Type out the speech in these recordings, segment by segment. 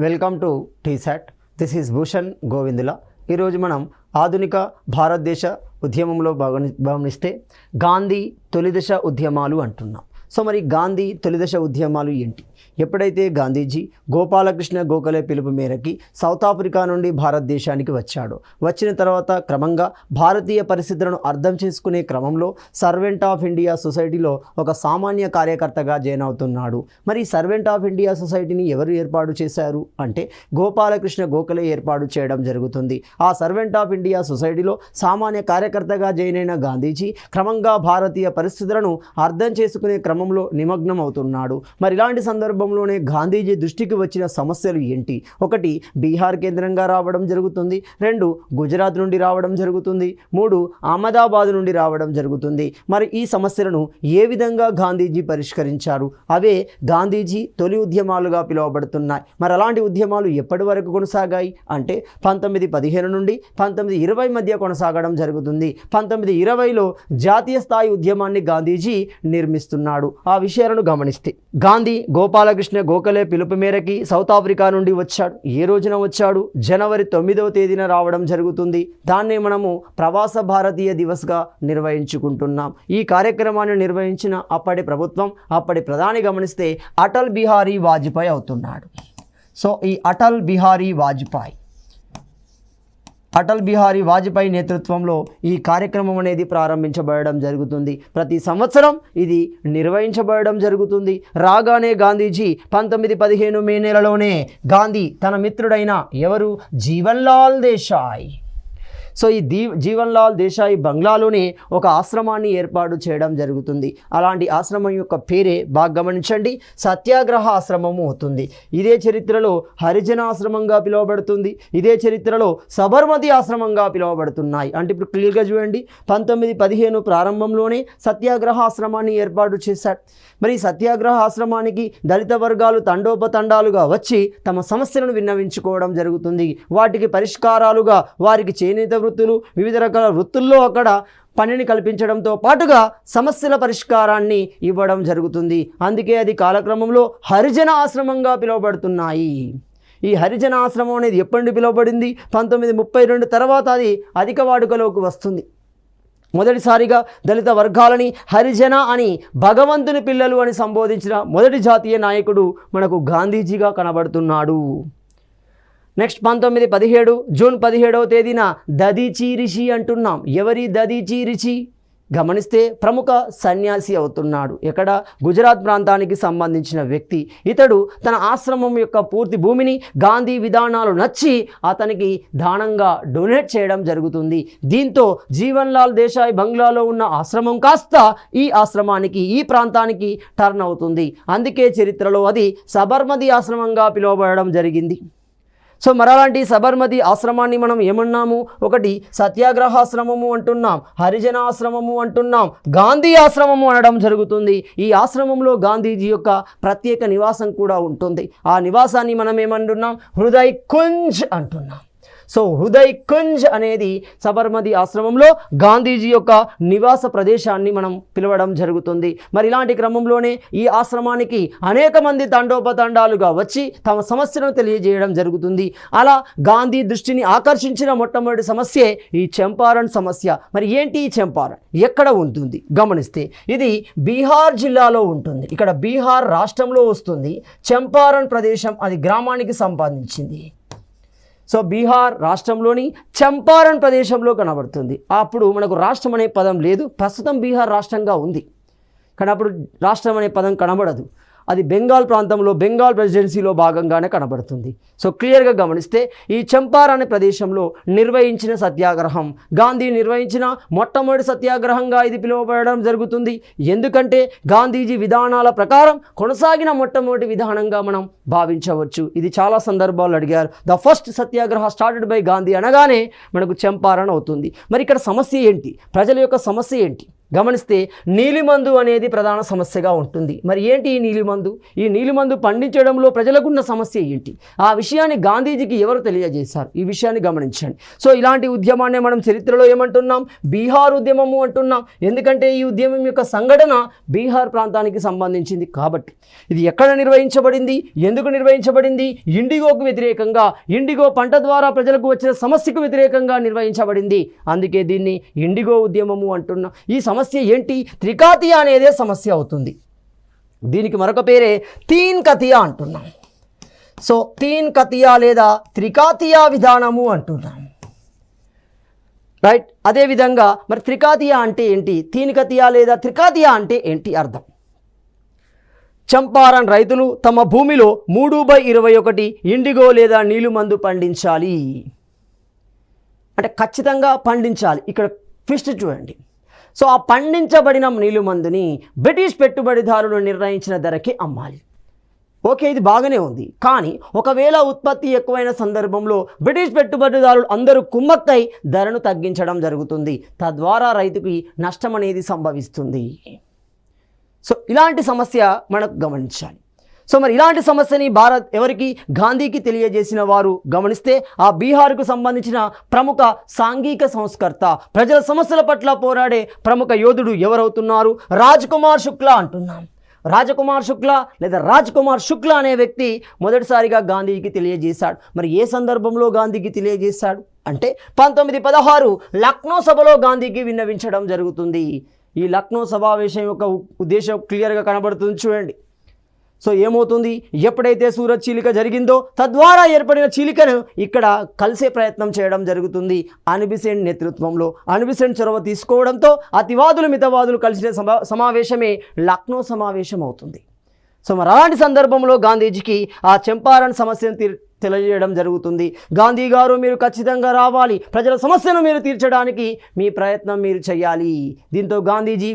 Welcome to T-SAT. This is Bhushan Govindula. ఈరోజు మనం ఆధునిక భారతదేశ ఉద్యమంలో గమనిస్తే గాంధీ తొలిదశ ఉద్యమాలు అంటున్నాం. సో మరి గాంధీ తొలిదశ ఉద్యమాలు ఏంటి? ఎప్పుడైతే గాంధీజీ గోపాలకృష్ణ గోఖలే పిలుపు మేరకి సౌత్ ఆఫ్రికా నుండి భారతదేశానికి వచ్చాడు. వచ్చిన తర్వాత క్రమంగా భారతీయ పరిస్థితులను అర్థం చేసుకునే క్రమంలో సర్వెంట్ ఆఫ్ ఇండియా సొసైటీలో ఒక సామాన్య కార్యకర్తగా జాయిన్ అవుతున్నాడు. మరి సర్వెంట్ ఆఫ్ ఇండియా సొసైటీని ఎవరు ఏర్పాటు చేశారు అంటే గోపాలకృష్ణ గోఖలే ఏర్పాటు చేయడం జరుగుతుంది. ఆ సర్వెంట్ ఆఫ్ ఇండియా సొసైటీలో సామాన్య కార్యకర్తగా జాయిన్ అయిన గాంధీజీ క్రమంగా భారతీయ పరిస్థితులను అర్థం చేసుకునే క్రమంలో నిమగ్నం అవుతున్నాడు. మరి ఇలాంటి సందర్భంలోనే గాంధీజీ దృష్టికి వచ్చిన సమస్యలు ఏంటి? ఒకటి, బీహార్ కేంద్రంగా రావడం జరుగుతుంది. 2, గుజరాత్ నుండి రావడం జరుగుతుంది. 3, అహ్మదాబాద్ నుండి రావడం జరుగుతుంది. మరి ఈ సమస్యలను ఏ విధంగా గాంధీజీ పరిష్కరించారు? అవే గాంధీజీ తొలి ఉద్యమాలుగా పిలువబడుతున్నాయి. మరి అలాంటి ఉద్యమాలు ఎప్పటి వరకు కొనసాగాయి అంటే 1915 నుండి 1920 మధ్య కొనసాగడం జరుగుతుంది. 1920లో జాతీయ స్థాయి ఉద్యమాన్ని గాంధీజీ నిర్మిస్తున్నాడు. ఆ విషయాలను గమనిస్తే గాంధీ గోపాలకృష్ణ గోఖలే పిలుపు మేరకి సౌత్ ఆఫ్రికా నుండి వచ్చాడు. ఏ రోజున వచ్చాడు? జనవరి 9వ తేదీన రావడం జరుగుతుంది. దాన్నే మనము ప్రవాస భారతీయ దివస్గా నిర్వహించుకుంటున్నాం. ఈ కార్యక్రమాన్ని నిర్వహించిన అప్పటి ప్రభుత్వం, అప్పటి ప్రధాని గమనిస్తే అటల్ బిహారీ వాజ్పేయి అవుతున్నాడు. సో ఈ అటల్ బిహారీ వాజ్పేయి నేతృత్వంలో ఈ కార్యక్రమం అనేది ప్రారంభించబడడం జరుగుతుంది. ప్రతి సంవత్సరం ఇది నిర్వహించబడడం జరుగుతుంది. రాగానే గాంధీజీ 1915 మే నెలలోనే గాంధీ తన మిత్రుడైన ఎవరు? జీవన్లాల్ దేశాయ్. సో ఈ జీవన్లాల్ దేశాయ్ బంగ్లాలోనే ఒక ఆశ్రమాన్ని ఏర్పాటు చేయడం జరుగుతుంది. అలాంటి ఆశ్రమం యొక్క పేరే బాగా గమనించండి, సత్యాగ్రహ ఆశ్రమము అవుతుంది. ఇదే చరిత్రలో హరిజన ఆశ్రమంగా పిలువబడుతుంది. ఇదే చరిత్రలో సబర్మతి ఆశ్రమంగా పిలువబడుతున్నాయి. అంటే ఇప్పుడు క్లియర్గా చూడండి, 1915 ప్రారంభంలోనే సత్యాగ్రహ ఆశ్రమాన్ని ఏర్పాటు చేశాడు. మరి సత్యాగ్రహ ఆశ్రమానికి దళిత వర్గాలు తండోపతండాలుగా వచ్చి తమ సమస్యలను విన్నవించుకోవడం జరుగుతుంది. వాటికి పరిష్కారాలుగా వారికి చేనేత వృత్తులు, వివిధ రకాల వృత్తుల్లో అక్కడ పనిని కల్పించడంతో పాటుగా సమస్యల పరిష్కారాన్ని ఇవ్వడం జరుగుతుంది. అందుకే అది కాలక్రమంలో హరిజన ఆశ్రమంగా పిలువబడుతున్నాయి. ఈ హరిజన ఆశ్రమం అనేది ఎప్పటి పిలువబడింది? 1932 తర్వాత అది అధిక వాడుకలోకి వస్తుంది. మొదటిసారిగా దళిత వర్గాలని హరిజన అని, భగవంతుని పిల్లలు అని సంబోధించిన మొదటి జాతీయ నాయకుడు మనకు గాంధీజీగా కనబడుతున్నాడు. నెక్స్ట్ 1917 జూన్ 17వ తేదీన దదీచి రిషి అంటున్నాం. ఎవరి దదీచి రిషి? గమనిస్తే ప్రముఖ సన్యాసి అవుతున్నాడు. ఎక్కడ? గుజరాత్ ప్రాంతానికి సంబంధించిన వ్యక్తి. ఇతడు తన ఆశ్రమం యొక్క పూర్తి భూమిని గాంధీ విధానాలు నచ్చి అతనికి దానంగా డొనేట్ చేయడం జరుగుతుంది. దీంతో జీవన్లాల్ దేశాయ్ బంగ్లాలో ఉన్న ఆశ్రమం కాస్త ఈ ఆశ్రమానికి, ఈ ప్రాంతానికి టర్న్ అవుతుంది. అందుకే చరిత్రలో అది సబర్మతి ఆశ్రమంగా పిలువబడడం జరిగింది. సో మరలాంటి సబర్మతి ఆశ్రమాన్ని మనం ఏమన్నాము? ఒకటి సత్యాగ్రహాశ్రమము అంటున్నాం, హరిజన ఆశ్రమము అంటున్నాం, గాంధీ ఆశ్రమము అనడం జరుగుతుంది. ఈ ఆశ్రమంలో గాంధీజీ యొక్క ప్రత్యేక నివాసం కూడా ఉంటుంది. ఆ నివాసాన్ని మనం ఏమంటున్నాం? హృదయ్ కుంజ్ అంటున్నాం. సో హృదయ్ కుంజ్ అనేది సబర్మతి ఆశ్రమంలో గాంధీజీ యొక్క నివాస ప్రదేశాన్ని మనం పిలవడం జరుగుతుంది. మరి ఇలాంటి క్రమంలోనే ఈ ఆశ్రమానికి అనేక మంది తండోపతండాలుగా వచ్చి తమ సమస్యలను తెలియజేయడం జరుగుతుంది. అలా గాంధీ దృష్టిని ఆకర్షించిన మొట్టమొదటి సమస్యే ఈ చంపారణ్ సమస్య. మరి ఏంటి ఈ చంపారణ్? ఎక్కడ ఉంటుంది? గమనిస్తే ఇది బీహార్ జిల్లాలో ఉంటుంది. ఇక్కడ బీహార్ రాష్ట్రంలో వస్తుంది. చంపారణ్ ప్రదేశం అది గ్రామానికి సంబంధించింది. సో బీహార్ రాష్ట్రంలోని చంపారణ్ ప్రదేశంలో కనబడుతుంది. అప్పుడు మనకు రాష్ట్రం అనే పదం లేదు. ప్రస్తుతం బీహార్ రాష్ట్రంగా ఉంది, కానీ అప్పుడు రాష్ట్రం అనే పదం కనబడదు. అది బెంగాల్ ప్రాంతంలో, బెంగాల్ ప్రెసిడెన్సీలో భాగంగానే కనబడుతుంది. సో క్లియర్గా గమనిస్తే ఈ చంపారణ్ అనే ప్రదేశంలో నిర్వహించిన సత్యాగ్రహం, గాంధీ నిర్వహించిన మొట్టమొదటి సత్యాగ్రహంగా ఇది పిలువబడడం జరుగుతుంది. ఎందుకంటే గాంధీజీ విధానాల ప్రకారం కొనసాగిన మొట్టమొదటి విధానంగా మనం భావించవచ్చు. ఇది చాలా సందర్భాలు అడిగారు. The first Satyagraha started by Gandhi అనగానే మనకు చంపారణ్ అవుతుంది. మరి ఇక్కడ సమస్య ఏంటి? ప్రజల యొక్క సమస్య ఏంటి? గమనిస్తే నీలిమందు అనేది ప్రధాన సమస్యగా ఉంటుంది. మరి ఏంటి ఈ నీలిమందు? ఈ నీలిమందు పండించడంలో ప్రజలకున్న సమస్య ఏంటి? ఆ విషయాన్ని గాంధీజీకి ఎవరు తెలియజేశారు? ఈ విషయాన్ని గమనించండి. సో ఇలాంటి ఉద్యమాన్ని మనం చరిత్రలో ఏమంటున్నాం? బీహార్ ఉద్యమము అంటున్నాం. ఎందుకంటే ఈ ఉద్యమం యొక్క సంఘటన బీహార్ ప్రాంతానికి సంబంధించింది కాబట్టి. ఇది ఎక్కడ నిర్వహించబడింది? ఎందుకు నిర్వహించబడింది? ఇండిగోకు వ్యతిరేకంగా, ఇండిగో పంట ద్వారా ప్రజలకు వచ్చిన సమస్యకు వ్యతిరేకంగా నిర్వహించబడింది. అందుకే దీన్ని ఇండిగో ఉద్యమము అంటున్నాం. ఈ సమస్య ఏంటి? త్రికాతియా అనేదే సమస్య అవుతుంది. దీనికి మరొక పేరే తీన్ కతియా అంటున్నాం. సో తీన్ కతియా లేదా త్రికాతియా విధానము అంటున్నాం. రైట్. అదేవిధంగా మరి త్రికాతియా అంటే ఏంటి? తీన్ కతియా లేదా త్రికాతియా అంటే ఏంటి అర్థం? చంపారన్ రైతులు తమ భూమిలో 3/21 ఇండిగో లేదా నీలిమందు పండించాలి. అంటే ఖచ్చితంగా పండించాలి. ఇక్కడ ట్విస్ట్ చూడండి. సో ఆ పండించబడిన నీలిమందుని బ్రిటిష్ పెట్టుబడిదారులు నిర్ణయించిన ధరకే అమ్మాలి. ఓకే, ఇది బాగానే ఉంది. కానీ ఒకవేళ ఉత్పత్తి ఎక్కువైన సందర్భంలో బ్రిటిష్ పెట్టుబడిదారులు అందరూ కుమ్మక్కై ధరను తగ్గించడం జరుగుతుంది. తద్వారా రైతుకి నష్టం అనేది సంభవిస్తుంది. సో ఇలాంటి సమస్య మనకు గమనించాలి. సో మరి ఇలాంటి సమస్యని ఎవరికి? గాంధీకి తెలియజేసిన వారు గమనిస్తే ఆ బీహార్కు సంబంధించిన ప్రముఖ సాంఘిక సంస్కర్త, ప్రజల సమస్యల పట్ల పోరాడే ప్రముఖ యోధుడు ఎవరవుతున్నారు? రాజ్ కుమార్ శుక్లా అంటున్నాం. రాజకుమార్ శుక్లా లేదా రాజ్ కుమార్ శుక్లా అనే వ్యక్తి మొదటిసారిగా గాంధీకి తెలియజేశాడు. మరి ఏ సందర్భంలో గాంధీకి తెలియజేశాడు అంటే 1916 లక్నో సభలో గాంధీకి విన్నవించడం జరుగుతుంది. ఈ లక్నో సమావేశం యొక్క ఉద్దేశం క్లియర్గా కనబడుతుంది చూడండి. సో ఏమవుతుంది? ఎప్పుడైతే సూరత్ చీలిక జరిగిందో తద్వారా ఏర్పడిన చీలికను ఇక్కడ కలిసే ప్రయత్నం చేయడం జరుగుతుంది అన్ బెసెంట్ నేతృత్వంలో. అన్ బెసెంట్ చొరవ తీసుకోవడంతో అతివాదులు మితవాదులు కలిసిన సమావేశమే లక్నో సమావేశం అవుతుంది. సో మరి అలాంటి సందర్భంలో గాంధీజీకి ఆ చంపారన్ సమస్యను తెలియజేయడం జరుగుతుంది. గాంధీ గారు, మీరు ఖచ్చితంగా రావాలి, ప్రజల సమస్యను మీరు తీర్చడానికి మీ ప్రయత్నం మీరు చేయాలి. దీంతో గాంధీజీ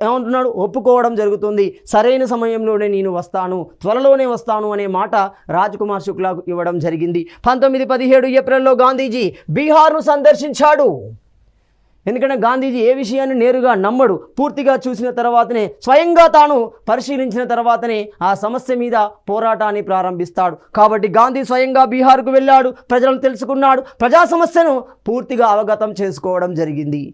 ఏమంటున్నాడు? ఒప్పుకోవడం జరుగుతుంది. సరైన సమయంలోనే నేను వస్తాను, త్వరలోనే వస్తాను అనే మాట రాజ్ కుమార్ శుక్లాకు ఇవ్వడం జరిగింది. 1917 ఏప్రిల్లో గాంధీజీ బీహార్ను సందర్శించాడు. ఎందుకంటే గాంధీజీ ఏ విషయాన్ని నేరుగా నమ్మడు. పూర్తిగా చూసిన తర్వాతనే, స్వయంగా తాను పరిశీలించిన తర్వాతనే ఆ సమస్య మీద పోరాటాన్ని ప్రారంభిస్తాడు. కాబట్టి గాంధీ స్వయంగా బీహార్కు వెళ్ళాడు, ప్రజలను తెలుసుకున్నాడు, ప్రజా సమస్యను పూర్తిగా అవగతం చేసుకోవడం జరిగింది.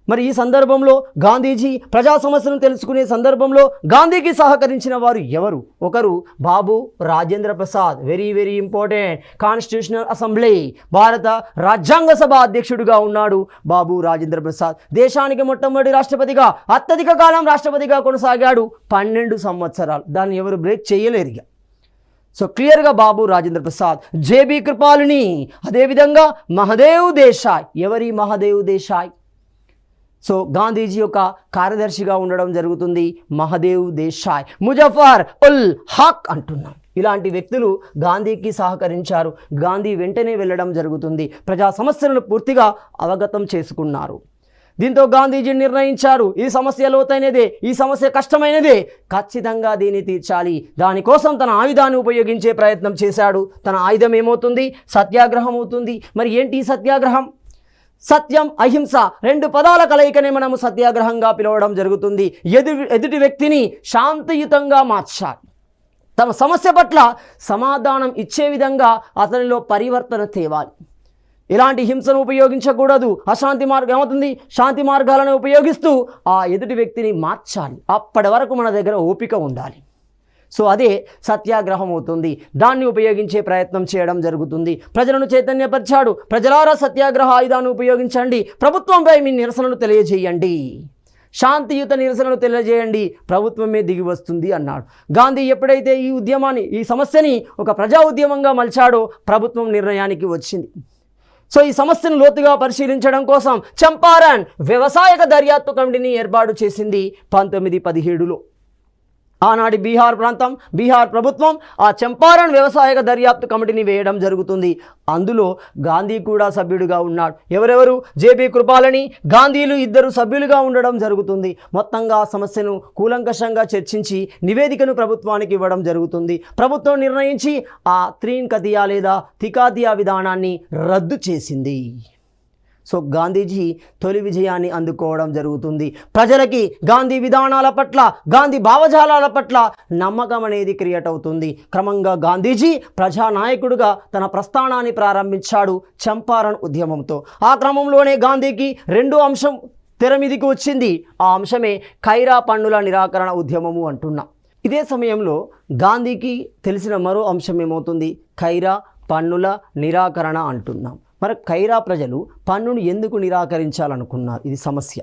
మరి ఈ సందర్భంలో గాంధీజీ ప్రజా సమస్యలను తెలుసుకునే సందర్భంలో గాంధీకి సహకరించిన వారు ఎవరు? ఒకరు Babu Rajendra Prasad, very very important. Constitutional assembly, భారత రాజ్యాంగ సభ అధ్యక్షుడిగా ఉన్నాడు బాబు రాజేంద్ర ప్రసాద్. దేశానికి మొట్టమొదటి రాష్ట్రపతిగా, అత్యధిక కాలం రాష్ట్రపతిగా కొనసాగాడు 12 సంవత్సరాలు. దాన్ని ఎవరు బ్రేక్ చేయలేరు. సో క్లియర్గా బాబు రాజేంద్ర ప్రసాద్. జేబీ కృపాలిని, అదేవిధంగా మహదేవ్ దేశాయ్. ఎవరి? మహదేవ్ దేశాయ్. సో గాంధీజీ యొక్క కార్యదర్శిగా ఉండడం జరుగుతుంది మహదేవ్ దేశాయ్. ముజఫర్ ఉల్ హక్ అంటున్నాం. ఇలాంటి వ్యక్తులు గాంధీకి సహకరించారు. గాంధీ వెంటనే వెళ్ళడం జరుగుతుంది. ప్రజా సమస్యలను పూర్తిగా అవగతం చేసుకున్నారు. దీంతో గాంధీజీ నిర్ణయించారు, ఈ సమస్య లోతైనదే, ఈ సమస్య కష్టమైనదే, ఖచ్చితంగా దీన్ని తీర్చాలి. దానికోసం తన ఆయుధాన్ని ఉపయోగించే ప్రయత్నం చేశాడు. తన ఆయుధం ఏమవుతుంది? సత్యాగ్రహం అవుతుంది. మరి ఏంటి సత్యాగ్రహం? సత్యం, అహింస 2 పదాల కలయికనే మనము సత్యాగ్రహంగా పిలవడం జరుగుతుంది. ఎదుటి వ్యక్తిని శాంతియుతంగా మార్చాలి. తమ సమస్య పట్ల సమాధానం ఇచ్చే విధంగా అతనిలో పరివర్తన తేవాలి. ఇలాంటి హింసను ఉపయోగించకూడదు. అశాంతి మార్గం ఏమవుతుంది? శాంతి మార్గాలను ఉపయోగిస్తూ ఆ ఎదుటి వ్యక్తిని మార్చాలి. అప్పటి వరకు మన దగ్గర ఓపిక ఉండాలి. సో అదే సత్యాగ్రహం అవుతుంది. దాన్ని ఉపయోగించే ప్రయత్నం చేయడం జరుగుతుంది. ప్రజలను చైతన్యపరిచాడు. ప్రజలారా సత్యాగ్రహ ఆయుధాన్ని ఉపయోగించండి, ప్రభుత్వంపై మీ నిరసనలు తెలియజేయండి, శాంతియుత నిరసనలు తెలియజేయండి, ప్రభుత్వమే దిగి వస్తుంది అన్నాడు. గాంధీ ఎప్పుడైతే ఈ ఉద్యమాన్ని, ఈ సమస్యని ఒక ప్రజా ఉద్యమంగా మలిచాడో ప్రభుత్వం నిర్ణయానికి వచ్చింది. సో ఈ సమస్యను లోతుగా పరిశీలించడం కోసం చంపారన్ వ్యవసాయక దర్యాప్తు కమిటీని ఏర్పాటు చేసింది 1917లో. ఆనాటి బీహార్ ప్రభుత్వం ఆ చంపారన్ వ్యవసాయక దర్యాప్తు కమిటీని వేయడం జరుగుతుంది. అందులో గాంధీ కూడా సభ్యుడిగా ఉన్నాడు. ఎవరెవరు? జేబీ కృపాలని, గాంధీలు ఇద్దరు సభ్యులుగా ఉండడం జరుగుతుంది. మొత్తంగా సమస్యను కూలంకషంగా చర్చించి నివేదికను ప్రభుత్వానికి ఇవ్వడం జరుగుతుంది. ప్రభుత్వం నిర్ణయించి ఆ తీన్ కతియా లేదా త్రికాతియా విధానాన్ని రద్దు చేసింది. సో గాంధీజీ తొలి విజయాన్ని అందుకోవడం జరుగుతుంది. ప్రజలకి గాంధీ విధానాల పట్ల, గాంధీ భావజాలాల పట్ల నమ్మకం అనేది క్రియేట్ అవుతుంది. క్రమంగా గాంధీజీ ప్రజానాయకుడిగా తన ప్రస్థానాన్ని ప్రారంభించాడు చంపారణ్ ఉద్యమంతో. ఆ క్రమంలోనే గాంధీకి రెండో అంశం తెర మీదికి వచ్చింది. ఆ అంశమే ఖైరా పన్నుల నిరాకరణ ఉద్యమము అంటున్నాం. ఇదే సమయంలో గాంధీకి తెలిసిన మరో అంశం ఏమవుతుంది? ఖైరా పన్నుల నిరాకరణ అంటున్నాం. మరి ఖైరా ప్రజలు పన్నును ఎందుకు నిరాకరించాలనుకున్నారు? ఇది సమస్య.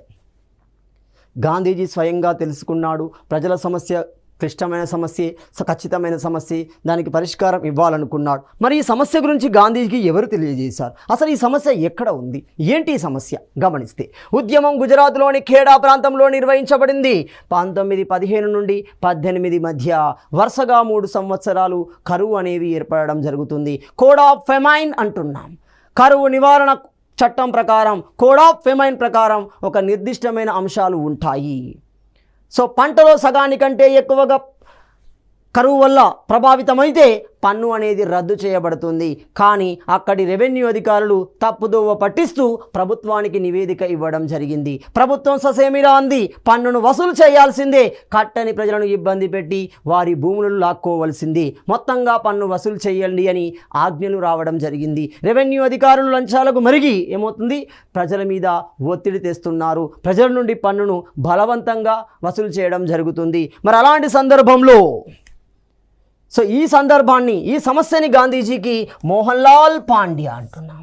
గాంధీజీ స్వయంగా తెలుసుకున్నాడు. ప్రజల సమస్య క్లిష్టమైన సమస్య, ఖచ్చితమైన సమస్య, దానికి పరిష్కారం ఇవ్వాలనుకున్నాడు. మరి ఈ సమస్య గురించి గాంధీజీకి ఎవరు తెలియజేశారు? అసలు ఈ సమస్య ఎక్కడ ఉంది, ఏంటి ఈ సమస్య గమనిస్తే, ఉద్యమం గుజరాత్లోని ఖేడా ప్రాంతంలో నిర్వహించబడింది. 1915 నుండి 18 మధ్య వరుసగా 3 సంవత్సరాలు కరువు అనేవి ఏర్పడడం జరుగుతుంది. కోడ్ ఆఫ్ ఫెమైన్ అంటున్నాం. కరువు నివారణ చట్టం ప్రకారం, కోడ్ ఆఫ్ ఫెమైన్ ప్రకారం ఒక నిర్దిష్టమైన అంశాలు ఉంటాయి. సో పంటలో సగానికంటే ఎక్కువగా కరువు వల్ల ప్రభావితమైతే పన్ను అనేది రద్దు చేయబడుతుంది. కానీ అక్కడి రెవెన్యూ అధికారులు తప్పుదోవ పట్టిస్తూ ప్రభుత్వానికి నివేదిక ఇవ్వడం జరిగింది. ప్రభుత్వం ససేమిరా అంది, పన్నును వసూలు చేయాల్సిందే, కట్టని ప్రజలను ఇబ్బంది పెట్టి వారి భూములను లాక్కోవలసింది, మొత్తంగా పన్ను వసూలు చేయండి అని ఆజ్ఞలు రావడం జరిగింది. రెవెన్యూ అధికారులు లంచాలకు మరిగి ఏమవుతుంది, ప్రజల మీద ఒత్తిడి తెస్తున్నారు. ప్రజల నుండి పన్నును బలవంతంగా వసూలు చేయడం జరుగుతుంది. మరి అలాంటి సందర్భంలో ఈ సందర్భాన్ని, ఈ సమస్యని గాంధీజీకి మోహన్ లాల్ పాండ్యా అంటున్నాం.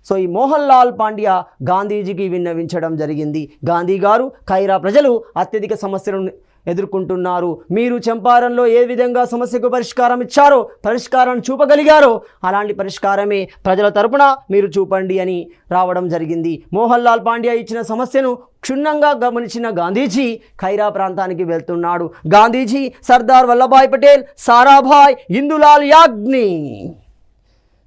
ఈ మోహన్ లాల్ పాండ్యా గాంధీజీకి విన్నవించడం జరిగింది. గాంధీ గారు, ఖైరా ప్రజలు అత్యధిక సమస్యలను ఎదుర్కొంటున్నారు. మీరు చంపారణ్లో ఏ విధంగా సమస్యకు పరిష్కారం ఇచ్చారో, పరిష్కారాన్ని చూపగలిగారో, అలాంటి పరిష్కారమే ప్రజల తరపున మీరు చూపండి అని రావడం జరిగింది. మోహన్ లాల్ పాండ్యా ఇచ్చిన సమస్యను క్షుణ్ణంగా గమనించిన గాంధీజీ ఖైరా ప్రాంతానికి వెళ్తున్నాడు. గాంధీజీ, సర్దార్ వల్లభాయ్ పటేల్, సారాభాయ్, ఇందులాల్ యాగ్ని,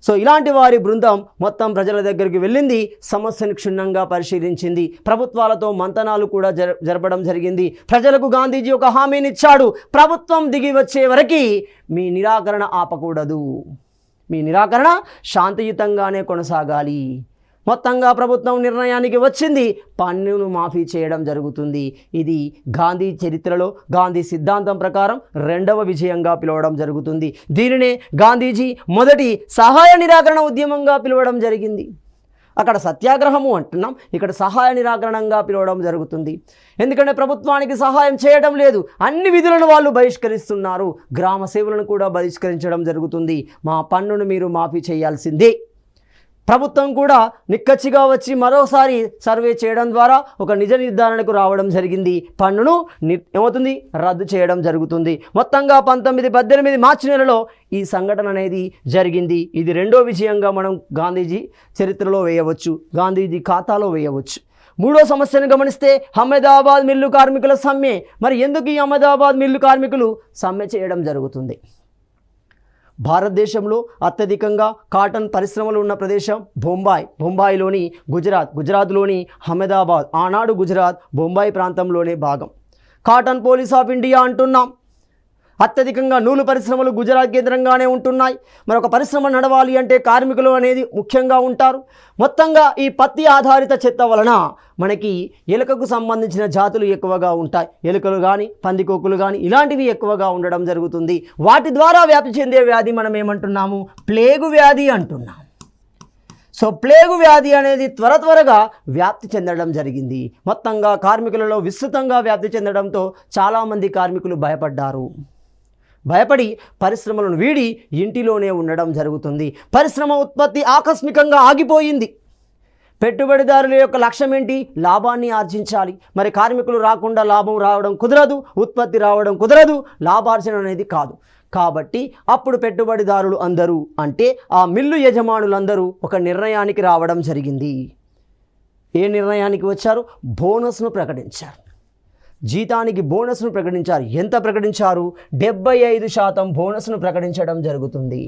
ఇలాంటి వారి బృందం మొత్తం ప్రజల దగ్గరికి వెళ్ళింది. సమస్యను క్షుణ్ణంగా పరిశీలించింది. ప్రభుత్వాలతో మంతనాలు కూడా జరపడం జరిగింది. ప్రజలకు గాంధీజీ ఒక హామీనిచ్చాడు, ప్రభుత్వం దిగి వచ్చే వరకు మీ నిరాకరణ ఆపకూడదు, మీ నిరాకరణ శాంతియుతంగానే కొనసాగాలి. మొత్తంగా ప్రభుత్వం నిర్ణయానికి వచ్చింది, పన్నును మాఫీ చేయడం జరుగుతుంది. ఇది గాంధీ చరిత్రలో గాంధీ సిద్ధాంతం ప్రకారం రెండవ విజయంగా పిలవడం జరుగుతుంది. దీనినే గాంధీజీ మొదటి సహాయ నిరాకరణ ఉద్యమంగా పిలవడం జరిగింది. అక్కడ సత్యాగ్రహము అంటున్నాం, ఇక్కడ సహాయ నిరాకరణంగా పిలవడం జరుగుతుంది. ఎందుకంటే ప్రభుత్వానికి సహాయం చేయడం లేదు, అన్ని విధులను వాళ్ళు బహిష్కరిస్తున్నారు. గ్రామ సేవలను కూడా బహిష్కరించడం జరుగుతుంది. మా పన్నును మీరు మాఫీ చేయాల్సిందే. ప్రభుత్వం కూడా నిక్కచ్చిగా వచ్చి మరోసారి సర్వే చేయడం ద్వారా ఒక నిజ నిర్ధారణకు రావడం జరిగింది. పన్నును ఏమవుతుంది, రద్దు చేయడం జరుగుతుంది. మొత్తంగా 1918 మార్చి నెలలో ఈ సంఘటన అనేది జరిగింది. ఇది రెండో విజయంగా మనం గాంధీజీ చరిత్రలో వేయవచ్చు, గాంధీజీ ఖాతాలో వేయవచ్చు. మూడో సమస్యను గమనిస్తే అహ్మదాబాద్ మిల్లు కార్మికుల సమ్మె. మరి ఎందుకు ఈ అహ్మదాబాద్ మిల్లు కార్మికులు సమ్మె చేయడం జరుగుతుంది? భారతదేశంలో అత్యధికంగా కాటన్ పరిశ్రమలు ఉన్న ప్రదేశం బొంబాయిలోని గుజరాత్లోని అహ్మదాబాద్, ఆనాడు గుజరాత్ బొంబాయి ప్రాంతంలోనే భాగం. కాటన్ పోలీస్ ఆఫ్ ఇండియా అంటున్నాం. అత్యధికంగా నూలు పరిశ్రమలు గుజరాత్ కేంద్రంగానే ఉంటున్నాయి. మరొక పరిశ్రమ నడవాలి అంటే కార్మికులు అనేది ముఖ్యంగా ఉంటారు. మొత్తంగా ఈ పత్తి ఆధారిత చెత్త వలన మనకి ఎలుకకు సంబంధించిన జాతులు ఎక్కువగా ఉంటాయి. ఎలుకలు కానీ, పందికొక్కులు కానీ ఇలాంటివి ఎక్కువగా ఉండడం జరుగుతుంది. వాటి ద్వారా వ్యాప్తి చెందే వ్యాధి మనం ఏమంటున్నాము, ప్లేగు వ్యాధి అంటున్నాం. ప్లేగు వ్యాధి అనేది త్వరగా వ్యాప్తి చెందడం జరిగింది. మొత్తంగా కార్మికులలో విస్తృతంగా వ్యాప్తి చెందడంతో చాలామంది కార్మికులు భయపడి పరిశ్రమలను వీడి ఇంటిలోనే ఉండడం జరుగుతుంది. పరిశ్రమ ఉత్పత్తి ఆకస్మికంగా ఆగిపోయింది. పెట్టుబడిదారుల యొక్క లక్ష్యం ఏంటి, లాభాన్ని ఆర్జించాలి. మరి కార్మికులు రాకుండా లాభం రావడం కుదరదు, ఉత్పత్తి రావడం కుదరదు, లాభార్జన అనేది కాదు. కాబట్టి అప్పుడు పెట్టుబడిదారులు అందరూ అంటే ఆ మిల్లు యజమానులందరూ ఒక నిర్ణయానికి రావడం జరిగింది. ఏ నిర్ణయానికి వచ్చారు? బోనస్ను ప్రకటించారు. జీతానికి బోనస్ను ప్రకటించారు. ఎంత ప్రకటించారు? 75% బోనస్ను ప్రకటించడం జరుగుతుంది.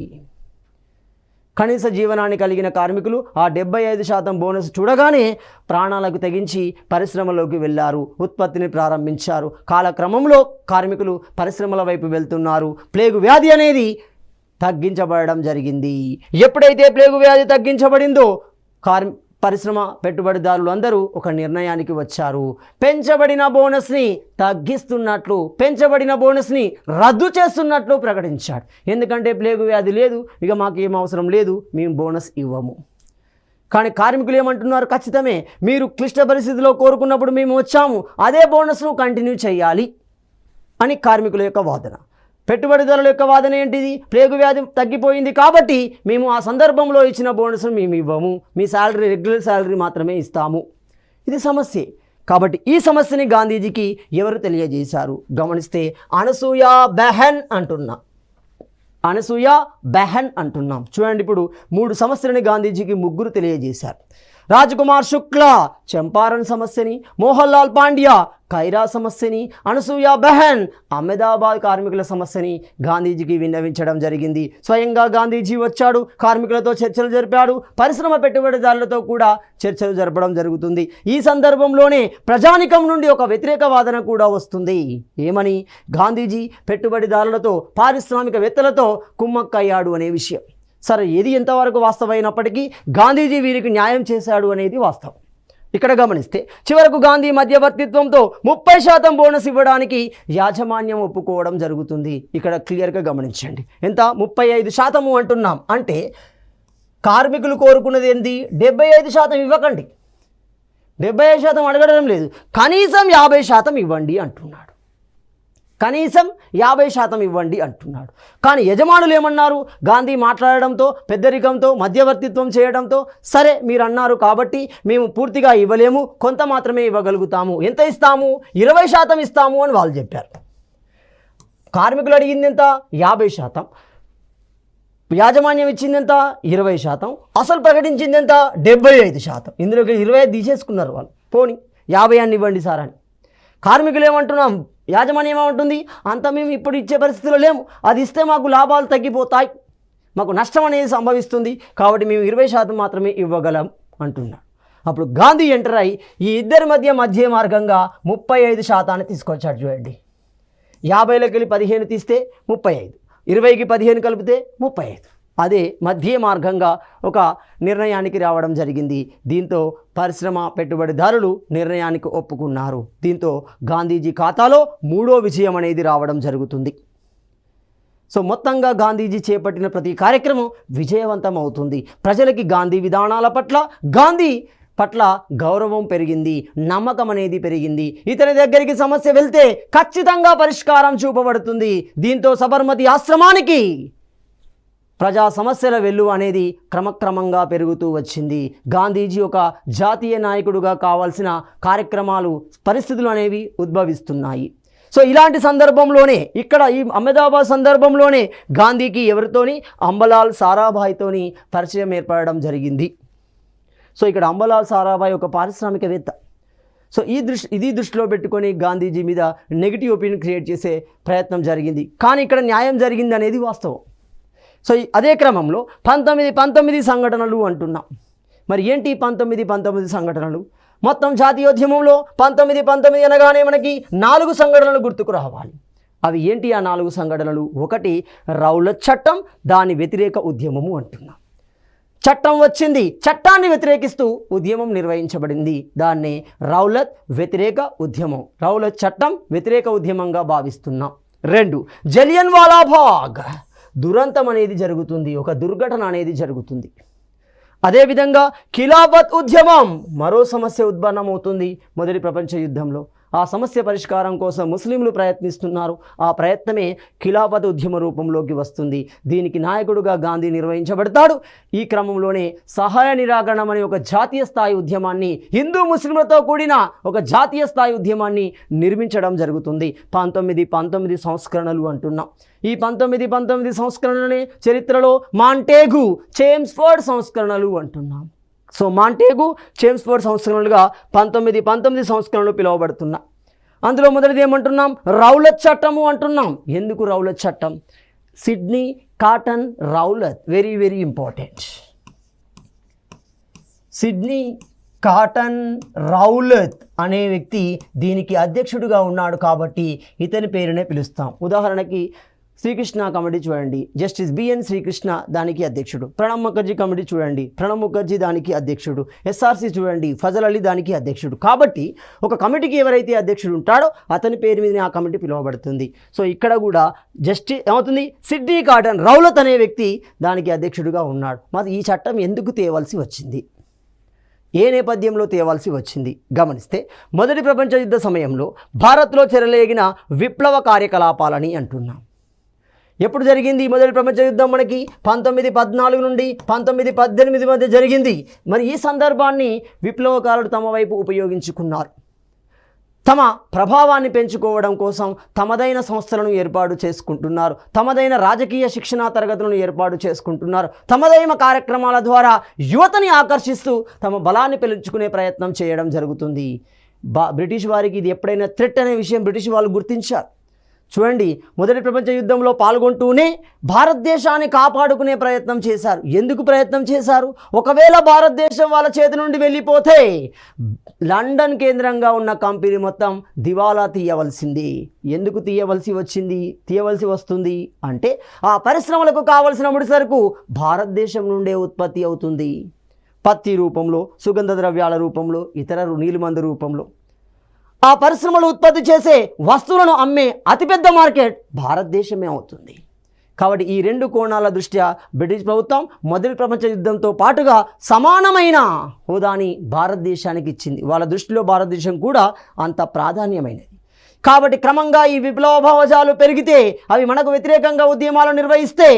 కనీస జీవనాన్ని కలిగిన కార్మికులు ఆ 75% బోనస్ చూడగానే ప్రాణాలకు తెగించి పరిశ్రమలోకి వెళ్ళారు, ఉత్పత్తిని ప్రారంభించారు. కాలక్రమంలో కార్మికులు పరిశ్రమల వైపు వెళ్తున్నారు. ప్లేగు వ్యాధి అనేది తగ్గించబడడం జరిగింది. ఎప్పుడైతే ప్లేగు వ్యాధి తగ్గించబడిందో పరిశ్రమ పెట్టుబడిదారులు అందరూ ఒక నిర్ణయానికి వచ్చారు. పెంచబడిన బోనస్ని తగ్గిస్తున్నట్లు, పెంచబడిన బోనస్ని రద్దు చేస్తున్నట్లు ప్రకటించాడు. ఎందుకంటే ప్లేగు వ్యాధి లేదు, ఇక మాకు ఏం అవసరం లేదు, మేము బోనస్ ఇవ్వము. కానీ కార్మికులు ఏమంటున్నారు? ఖచ్చితమే, మీరు క్లిష్ట పరిస్థితిలో కోరుకున్నప్పుడు మేము వచ్చాము, అదే బోనస్ను కంటిన్యూ చేయాలి అని కార్మికుల యొక్క వాదన. పెట్టుబడిదారుల యొక్క వాదన ఏంటిది? ప్లేగు వ్యాధి తగ్గిపోయింది కాబట్టి మేము ఆ సందర్భంలో ఇచ్చిన బోనస్ను మేము ఇవ్వము, మీ శాలరీ రెగ్యులర్ శాలరీ మాత్రమే ఇస్తాము. ఇది సమస్య. కాబట్టి ఈ సమస్యని గాంధీజీకి ఎవరు తెలియజేశారు? గమనిస్తే అనసూయ బెహన్ అంటున్నా, అనసూయ బెహన్ అంటున్నాం. చూడండి, ఇప్పుడు 3 సమస్యలని గాంధీజీకి ముగ్గురు తెలియజేశారు. రాజ్కుమార్ శుక్లా చంపారణ్ సమస్యని, మోహన్ లాల్ పాండ్యా ఖైరా సమస్యని, అనసూయ బెహన్ అహ్మదాబాద్ కార్మికుల సమస్యని గాంధీజీకి విన్నవించడం జరిగింది. స్వయంగా గాంధీజీ వచ్చాడు, కార్మికులతో చర్చలు జరిపాడు, పరిశ్రమ పెట్టుబడిదారులతో కూడా చర్చలు జరపడం జరుగుతుంది. ఈ సందర్భంలోనే ప్రజానికం నుండి ఒక వ్యతిరేక వాదన కూడా వస్తుంది. ఏమని? గాంధీజీ పెట్టుబడిదారులతో పారిశ్రామికవేత్తలతో కుమ్మక్కయ్యాడు అనే విషయం. సరే, ఏది ఎంతవరకు వాస్తవమైనప్పటికీ గాంధీజీ వీరికి న్యాయం చేశాడు అనేది వాస్తవం. ఇక్కడ గమనిస్తే చివరకు గాంధీ మధ్యవర్తిత్వంతో 30% బోనస్ ఇవ్వడానికి యాజమాన్యం ఒప్పుకోవడం జరుగుతుంది. ఇక్కడ క్లియర్గా గమనించండి. ఎంత? 35% అంటున్నాం. అంటే కార్మికులు కోరుకున్నది ఏంటి? 75% ఇవ్వకండి, 75% అడగడం లేదు, కనీసం 50% ఇవ్వండి అంటున్నాడు. కనీసం 50% ఇవ్వండి అంటున్నాడు. కానీ యజమానులు ఏమన్నారు? గాంధీ మాట్లాడడంతో, పెద్దరికంతో, మధ్యవర్తిత్వం చేయడంతో, సరే మీరు అన్నారు కాబట్టి మేము పూర్తిగా ఇవ్వలేము, కొంత మాత్రమే ఇవ్వగలుగుతాము. ఎంత ఇస్తాము? 20% ఇస్తాము అని వాళ్ళు చెప్పారు. కార్మికులు అడిగింది ఎంత? 50%. యాజమాన్యం ఇచ్చింది ఎంత? 20%. అసలు ప్రకటించింది ఎంత? 75%. ఇందులోకి 25 తీసేసుకున్నారు వాళ్ళు. పోనీ 50 అని ఇవ్వండి సార్ అని. కార్మికులు ఏమంటున్నాం? యాజమాన్యం ఏమంటుంది? అంత మేము ఇప్పుడు ఇచ్చే పరిస్థితిలో లేము, అది ఇస్తే మాకు లాభాలు తగ్గిపోతాయి, మాకు నష్టం అనేది సంభవిస్తుంది, కాబట్టి మేము 20% మాత్రమే ఇవ్వగలం అంటున్నాడు. అప్పుడు గాంధీ ఎంటర్ అయ్యి ఈ ఇద్దరి మధ్య మార్గంగా 35% తీసుకొచ్చాడు. చూడండి, 50లోకి వెళ్ళి 15 తీస్తే 35, 20కి 15 కలిపితే 35. అదే మధ్య మార్గంగా ఒక నిర్ణయానికి రావడం జరిగింది. దీంతో పరిశ్రమ పెట్టుబడిదారులు నిర్ణయానికి ఒప్పుకున్నారు. దీంతో గాంధీజీ ఖాతాలో 3వ విజయం అనేది రావడం జరుగుతుంది. సో మొత్తంగా గాంధీజీ చేపట్టిన ప్రతి కార్యక్రమం విజయవంతం అవుతుంది. ప్రజలకి గాంధీ విధానాల పట్ల, గాంధీ పట్ల గౌరవం పెరిగింది, నమ్మకం అనేది పెరిగింది. ఇతని దగ్గరికి సమస్య వెళ్తే ఖచ్చితంగా పరిష్కారం చూపబడుతుంది. దీంతో సబర్మతి ఆశ్రమానికి ప్రజా సమస్యల వెల్లు అనేది క్రమక్రమంగా పెరుగుతూ వచ్చింది. గాంధీజీ ఒక జాతీయ నాయకుడుగా కావాల్సిన కార్యక్రమాలు, పరిస్థితులు అనేవి ఉద్భవిస్తున్నాయి. సో ఇలాంటి సందర్భంలోనే, ఇక్కడ ఈ అహ్మదాబాద్ సందర్భంలోనే గాంధీకి ఎవరితోని? అంబలాల్ సారాభాయ్తోని పరిచయం ఏర్పడడం జరిగింది. సో ఇక్కడ అంబలాల్ సారాభాయ్ ఒక పారిశ్రామికవేత్త. సో ఇది దృష్టిలో పెట్టుకొని గాంధీజీ మీద నెగిటివ్ ఒపీనియన్ క్రియేట్ చేసే ప్రయత్నం జరిగింది. కానీ ఇక్కడ న్యాయం జరిగింది అనేది వాస్తవం. సో అదే క్రమంలో 19 సంఘటనలు అంటున్నాం. మరి ఏంటి 19 సంఘటనలు? మొత్తం జాతీయోద్యమంలో 19 అనగానే మనకి 4 సంఘటనలు గుర్తుకు రావాలి. అవి ఏంటి ఆ 4 సంఘటనలు? ఒకటి రౌలత్ చట్టం, దాని వ్యతిరేక ఉద్యమము అంటున్నాం. చట్టం వచ్చింది, చట్టాన్ని వ్యతిరేకిస్తూ ఉద్యమం నిర్వహించబడింది. దాన్నే రౌలత్ వ్యతిరేక ఉద్యమం, రౌలత్ చట్టం వ్యతిరేక ఉద్యమంగా భావిస్తున్నాం. 2 జలియన్ వాలా బాగ్ దురంతం అనేది జరుగుతుంది, ఒక దుర్ఘటన అనేది జరుగుతుంది. అదేవిధంగా ఖిలాఫత్ ఉద్యమం, మరో సమస్య ఉద్భన్నమవుతుంది మొదటి ప్రపంచ యుద్ధంలో. ఆ సమస్య పరిష్కారం కోసం ముస్లింలు ప్రయత్నిస్తున్నారు. ఆ ప్రయత్నమే ఖిలాఫత్ ఉద్యమ రూపంలోకి వస్తుంది. దీనికి నాయకుడుగా గాంధీ నిర్వహించబడతాడు. ఈ క్రమంలోనే సహాయ నిరాకరణం అనే ఒక జాతీయ స్థాయి ఉద్యమాన్ని, హిందూ ముస్లింలతో కూడిన ఒక జాతీయ స్థాయి ఉద్యమాన్ని నిర్మించడం జరుగుతుంది. 19 సంస్కరణలు అంటున్నాం. ఈ 19 సంస్కరణలనే చరిత్రలో మాంటేగు, చేమ్స్ఫోర్డ్ సంస్కరణలు అంటున్నాం. సో మాంటేగు, చేమ్స్ఫోర్డ్ సంస్కరణలుగా 19 సంస్కరణలు పిలువబడుతున్నా. అందులో మొదటిది ఏమంటున్నాం? రౌలత్ చట్టము అంటున్నాం. ఎందుకు రౌలత్ చట్టం? Sydney cotton Rowlatt, very very important. Sydney cotton Rowlatt అనే వ్యక్తి దీనికి అధ్యక్షుడిగా ఉన్నాడు కాబట్టి ఇతని పేరునే పిలుస్తాం. ఉదాహరణకి శ్రీకృష్ణ కమిటీ చూడండి, జస్టిస్ బిఎన్ శ్రీకృష్ణ దానికి అధ్యక్షుడు. ప్రణబ్ ముఖర్జీ కమిటీ చూడండి, ప్రణబ్ ముఖర్జీ దానికి అధ్యక్షుడు. ఎస్ఆర్సి చూడండి, ఫజల్ అలీ దానికి అధ్యక్షుడు. కాబట్టి ఒక కమిటీకి ఎవరైతే అధ్యక్షుడు ఉంటాడో అతని పేరు మీద ఆ కమిటీ పిలువబడుతుంది. సో ఇక్కడ కూడా ఏమవుతుంది, సిడ్నీ కాటన్ రౌలత్ అనే వ్యక్తి దానికి అధ్యక్షుడిగా ఉన్నాడు. మరి ఈ చట్టం ఎందుకు తేవాల్సి వచ్చింది, ఏ నేపథ్యంలో తేవాల్సి వచ్చింది గమనిస్తే, మొదటి ప్రపంచ యుద్ధ సమయంలో భారత్లో చెరలేగిన విప్లవ కార్యకలాపాలని అంటున్నాం. ఎప్పుడు జరిగింది మొదటి ప్రపంచ యుద్ధం? మనకి 1914 నుండి 1918 మధ్య జరిగింది. మరి ఈ సందర్భాన్ని విప్లవకారులు తమ వైపు ఉపయోగించుకున్నారు. తమ ప్రభావాన్ని పెంచుకోవడం కోసం తమదైన సంస్థలను ఏర్పాటు చేసుకుంటున్నారు, తమదైన రాజకీయ శిక్షణా తరగతులను ఏర్పాటు చేసుకుంటున్నారు, తమదైన కార్యక్రమాల ద్వారా యువతని ఆకర్షిస్తూ తమ బలాన్ని పెంచుకునే ప్రయత్నం చేయడం జరుగుతుంది. బ్రిటిష్ వారికి ఇది ఎప్పుడైనా థ్రెట్ అనే విషయం బ్రిటిష్ వాళ్ళు గుర్తించారు. చూడండి, మొదటి ప్రపంచ యుద్ధంలో పాల్గొంటూనే భారతదేశాన్ని కాపాడుకునే ప్రయత్నం చేశారు. ఎందుకు ప్రయత్నం చేశారు? ఒకవేళ భారతదేశం వాళ్ళ చేతి నుండి వెళ్ళిపోతే లండన్ కేంద్రంగా ఉన్న కంపెనీ మొత్తం దివాలా తీయవలసింది. ఎందుకు తీయవలసి వస్తుంది అంటే ఆ పరిశ్రమలకు కావలసిన ముడిసరుకు భారతదేశం నుండే ఉత్పత్తి అవుతుంది. పత్తి రూపంలో, సుగంధ ద్రవ్యాల రూపంలో, ఇతర నీలిమందు రూపంలో. ఆ పరిశ్రమలు ఉత్పత్తి చేసే వస్తువులను అమ్మే అతిపెద్ద మార్కెట్ భారతదేశమే అవుతుంది. కాబట్టి ఈ రెండు కోణాల దృష్ట్యా బ్రిటిష్ ప్రభుత్వం మొదటి ప్రపంచ యుద్ధంతో పాటుగా సమానమైన హోదాని భారతదేశానికి ఇచ్చింది. వాళ్ళ దృష్టిలో భారతదేశం కూడా అంత ప్రాధాన్యమైనది. కాబట్టి క్రమంగా ఈ విప్లవ భావజాలు పెరిగితే, అవి మనకు వ్యతిరేకంగా ఉద్యమాలు నిర్వహిస్తే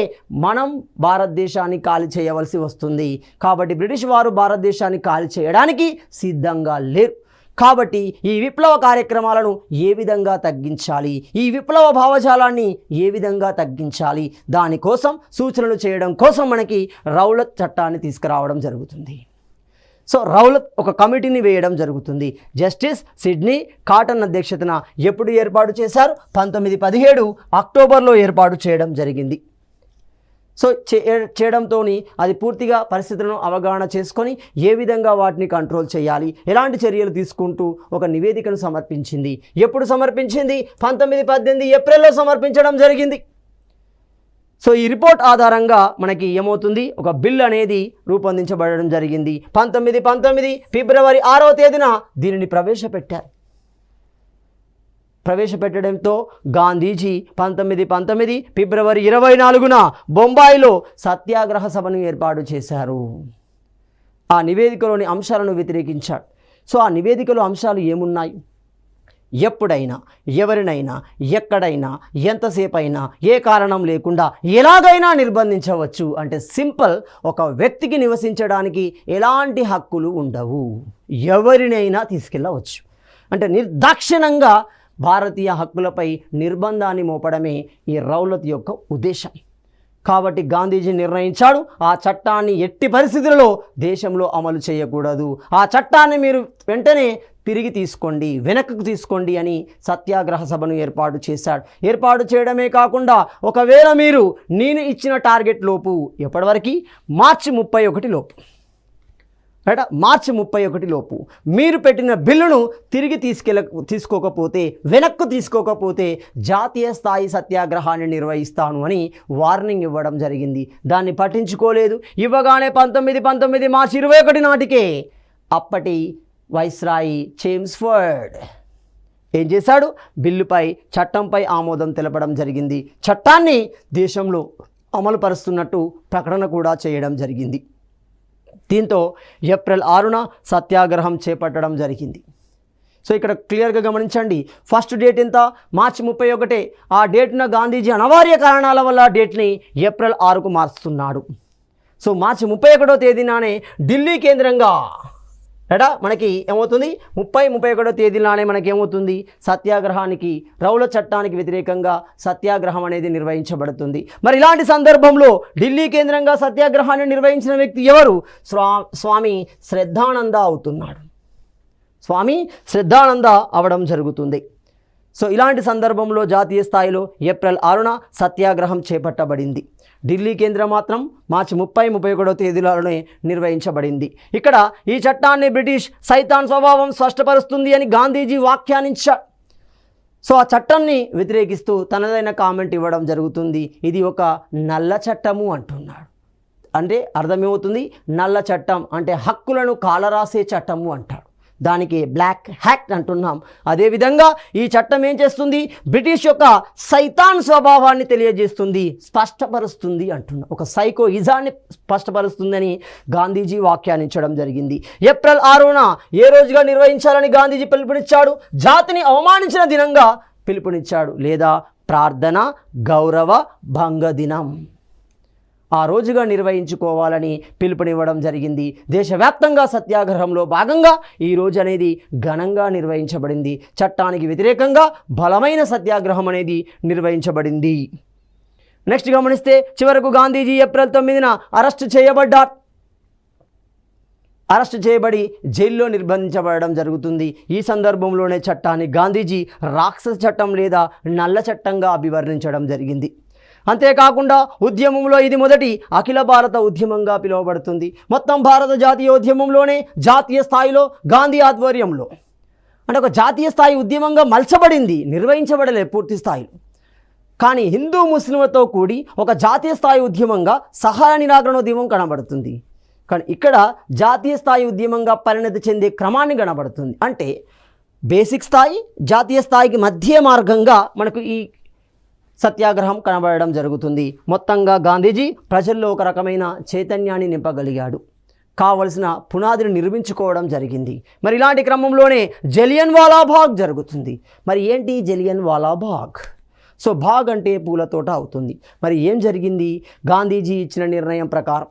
మనం భారతదేశాన్ని ఖాళీ చేయవలసి వస్తుంది. కాబట్టి బ్రిటిష్ వారు భారతదేశాన్ని ఖాళీ చేయడానికి సిద్ధంగా లేరు. కాబట్టి ఈ విప్లవ కార్యక్రమాలను ఏ విధంగా తగ్గించాలి, ఈ విప్లవ భావజాలాన్ని ఏ విధంగా తగ్గించాలి, దానికోసం సూచనలు చేయడం కోసం మనకి రౌలత్ చట్టాన్ని తీసుకురావడం జరుగుతుంది. సో రౌలత్ ఒక కమిటీని వేయడం జరుగుతుంది. జస్టిస్ సిడ్నీ కాటన్ అధ్యక్షతన ఎప్పుడు ఏర్పాటు చేశారు? 1917 అక్టోబర్లో ఏర్పాటు చేయడం జరిగింది. సో చేయడంతో అది పూర్తిగా పరిస్థితులను అవగాహన చేసుకొని ఏ విధంగా వాటిని కంట్రోల్ చేయాలి, ఎలాంటి చర్యలు తీసుకుంటూ ఒక నివేదికను సమర్పించింది. ఎప్పుడు సమర్పించింది? 1918 ఏప్రిల్లో సమర్పించడం జరిగింది. సో ఈ రిపోర్ట్ ఆధారంగా మనకి ఏమవుతుంది, ఒక బిల్ అనేది రూపొందించబడడం జరిగింది. 1919 ఫిబ్రవరి 6వ తేదీన దీనిని ప్రవేశపెట్టడంతో గాంధీజీ 1919 ఫిబ్రవరి 24న బొంబాయిలో సత్యాగ్రహ సభను ఏర్పాటు చేశారు. ఆ నివేదికలోని అంశాలను వ్యతిరేకించాడు. సో ఆ నివేదికలో అంశాలు ఏమున్నాయి? ఎప్పుడైనా, ఎవరినైనా, ఎక్కడైనా, ఎంతసేపు అయినా, ఏ కారణం లేకుండా ఎలాగైనా నిర్బంధించవచ్చు. అంటే సింపుల్, ఒక వ్యక్తికి నివసించడానికి ఎలాంటి హక్కులు ఉండవు, ఎవరినైనా తీసుకెళ్ళవచ్చు. అంటే నిర్దాక్షిణ్యంగా భారతీయ హక్కులపై నిర్బంధాన్ని మోపడమే ఈ రౌలత్ యొక్క ఉద్దేశం. కాబట్టి గాంధీజీ నిర్ణయించాడు, ఆ చట్టాన్ని ఎట్టి పరిస్థితులలో దేశంలో అమలు చేయకూడదు, ఆ చట్టాన్ని మీరు వెంటనే తిరిగి తీసుకోండి, వెనక్కు తీసుకోండి అని సత్యాగ్రహ సభను ఏర్పాటు చేశాడు. ఏర్పాటు చేయడమే కాకుండా, ఒకవేళ మీరు నేను ఇచ్చిన టార్గెట్ లోపు, ఎప్పటివరకు? మార్చి 31 లోపు, మార్చి 31 లోపు మీరు పెట్టిన బిల్లును తిరిగి తీసుకోకపోతే, వెనక్కు తీసుకోకపోతే జాతీయ స్థాయి సత్యాగ్రహాన్ని నిర్వహిస్తాను అని వార్నింగ్ ఇవ్వడం జరిగింది. దాన్ని పట్టించుకోలేదు. ఇవ్వగానే 1919 మార్చి 21 నాటికే అప్పటి వైస్రాయి చేమ్స్ఫర్డ్ ఏం చేశాడు? బిల్లుపై, చట్టంపై ఆమోదం తెలపడం జరిగింది. చట్టాన్ని దేశంలో అమలు పరుస్తున్నట్టు ప్రకటన కూడా చేయడం జరిగింది. దీంతో ఏప్రిల్ 6న సత్యాగ్రహం చేపట్టడం జరిగింది. సో ఇక్కడ క్లియర్గా గమనించండి, ఫస్ట్ డేట్ ఎంత? మార్చి 31. ఆ డేట్న గాంధీజీ అనివార్య కారణాల వల్ల డేట్ని ఏప్రిల్ 6కు మార్చుతున్నాడు. సో మార్చి 31వ తేదీనానే ఢిల్లీ కేంద్రంగా మనకి ఏమవుతుంది, 30-31వ తేదీనానే మనకి ఏమవుతుంది, సత్యాగ్రహానికి, రౌలత్ చట్టానికి వ్యతిరేకంగా సత్యాగ్రహం అనేది నిర్వహించబడుతుంది. మరి ఇలాంటి సందర్భంలో ఢిల్లీ కేంద్రంగా సత్యాగ్రహాన్ని నిర్వహించిన వ్యక్తి ఎవరు? స్వామి శ్రద్ధానంద అవుతున్నాడు. స్వామి శ్రద్ధానంద అవడం జరుగుతుంది. సో ఇలాంటి సందర్భంలో జాతీయ స్థాయిలో ఏప్రిల్ 6న సత్యాగ్రహం చేపట్టబడింది. ఢిల్లీ కేంద్రం మాత్రం మార్చి 30-31వ తేదీలలోనే నిర్వహించబడింది. ఇక్కడ ఈ చట్టాన్ని బ్రిటిష్ సైతాన్ స్వభావం స్పష్టపరుస్తుంది అని గాంధీజీ వ్యాఖ్యానించారు. సో ఆ చట్టాన్ని వ్యతిరేకిస్తూ తనదైన కామెంట్ ఇవ్వడం జరుగుతుంది. ఇది ఒక నల్ల చట్టము అంటున్నాడు. అంటే అర్థమేమవుతుంది? నల్ల చట్టం అంటే హక్కులను కాలరాసే చట్టము అంటాడు. దానికి బ్లాక్ యాక్ట్ అంటున్నాం. అదేవిధంగా ఈ చట్టం ఏం చేస్తుంది? బ్రిటిష్ యొక్క సైతాన్ స్వభావాన్ని తెలియజేస్తుంది, స్పష్టపరుస్తుంది అంటున్నాం. ఒక సైకోయిజాన్ని స్పష్టపరుస్తుందని గాంధీజీ వ్యాఖ్యానించడం జరిగింది. ఏప్రిల్ 6న ఏ రోజుగా నిర్వహించాలని గాంధీజీ పిలుపునిచ్చాడు? జాతిని అవమానించిన దినంగా పిలుపునిచ్చాడు, లేదా ప్రార్థన గౌరవ భంగ దినం ఆ రోజుగా నిర్వహించుకోవాలని పిలుపునివ్వడం జరిగింది. దేశవ్యాప్తంగా సత్యాగ్రహంలో భాగంగా ఈ రోజు అనేది ఘనంగా నిర్వహించబడింది. చట్టానికి వ్యతిరేకంగా బలమైన సత్యాగ్రహం అనేది నిర్వహించబడింది. నెక్స్ట్ గమనిస్తే చివరకు గాంధీజీ ఏప్రిల్ 9న అరెస్ట్ చేయబడి జైల్లో నిర్బంధించబడడం జరుగుతుంది. ఈ సందర్భంలోనే చట్టాన్ని గాంధీజీ రాక్షస చట్టం లేదా నల్ల చట్టంగా అభివర్ణించడం జరిగింది. అంతేకాకుండా ఉద్యమంలో ఇది మొదటి అఖిల భారత ఉద్యమంగా పిలువబడుతుంది. మొత్తం భారత జాతీయోద్యమంలోనే జాతీయ స్థాయిలో గాంధీ ఆధ్వర్యంలో అంటే ఒక జాతీయ స్థాయి ఉద్యమంగా మలచబడింది, నిర్వహించబడలేదు పూర్తి స్థాయిలో. కానీ హిందూ ముస్లింలతో కూడి ఒక జాతీయ స్థాయి ఉద్యమంగా సహాయ నిరాకరణోద్యమం కనబడుతుంది. కానీ ఇక్కడ జాతీయ స్థాయి ఉద్యమంగా పరిణతి చెందే క్రమాన్ని కనబడుతుంది. అంటే బేసిక్ స్థాయి జాతీయ స్థాయికి మధ్య మార్గంగా మనకు ఈ సత్యాగ్రహం కనబడడం జరుగుతుంది. మొత్తంగా గాంధీజీ ప్రజల్లో ఒక రకమైన చైతన్యాన్ని నింపగలిగాడు, కావలసిన పునాదిని నిర్మించుకోవడం జరిగింది. మరి ఇలాంటి క్రమంలోనే జలియన్ వాలా బాగ్ జరుగుతుంది. మరి ఏంటి జలియన్ వాలా బాగ్? సో బాగ్ అంటే పూల తోట అవుతుంది. మరి ఏం జరిగింది? గాంధీజీ ఇచ్చిన నిర్ణయం ప్రకారం